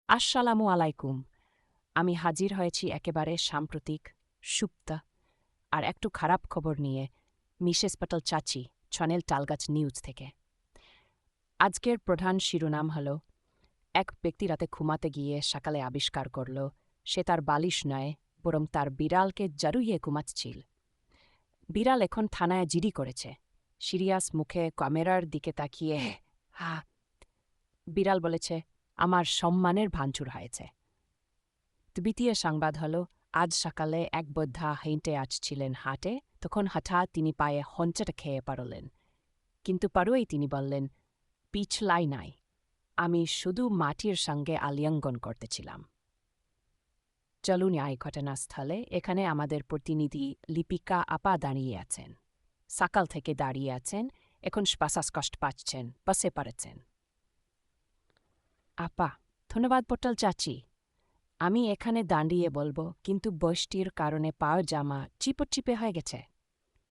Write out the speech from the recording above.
আসসালামু আলাইকুম। আমি হাজির হয়েছি একেবারে সাম্প্রতিক, সুপ্ত আর একটু খারাপ খবর নিয়ে মিসেস পটল চাচি, চ্যানেল তালগাছ নিউজ থেকে। আজকের প্রধান শিরোনাম হল এক ব্যক্তি রাতে ঘুমাতে গিয়ে সকালে আবিষ্কার করল সে তার বালিশ নয় বরং তার বিড়ালকে জড়িয়ে ঘুমাচ্ছিল। বিড়াল এখন থানায় জিডি করেছে, সিরিয়াস মুখে ক্যামেরার দিকে তাকিয়ে। হা, বিড়াল বলেছে, আমার সম্মানের ভাঙচুর হয়েছে। দ্বিতীয় সংবাদ হল, আজ সকালে এক বৃদ্ধা হেঁটে আসছিলেন হাটে, তখন হঠাৎ তিনি পায়ে হঞ্চাটা খেয়ে পড়লেন। কিন্তু পরেই তিনি বললেন, পিছলাই নাই, আমি শুধু মাটির সঙ্গে আলিঙ্গন করতেছিলাম। চলুন এই ঘটনাস্থলে। এখানে আমাদের প্রতিনিধি লিপিকা আপা দাঁড়িয়ে আছেন। সকাল থেকে দাঁড়িয়ে আছেন, এখন শ্বাসকষ্ট পাচ্ছেন, বসে পড়েছেন। আপা, ধন্যবাদ পটল চাচি। আমি এখানে দাঁড়িয়ে বলবো, কিন্তু বৃষ্টির কারণে পায়ের জামা চিপচিপে হয়ে গেছে।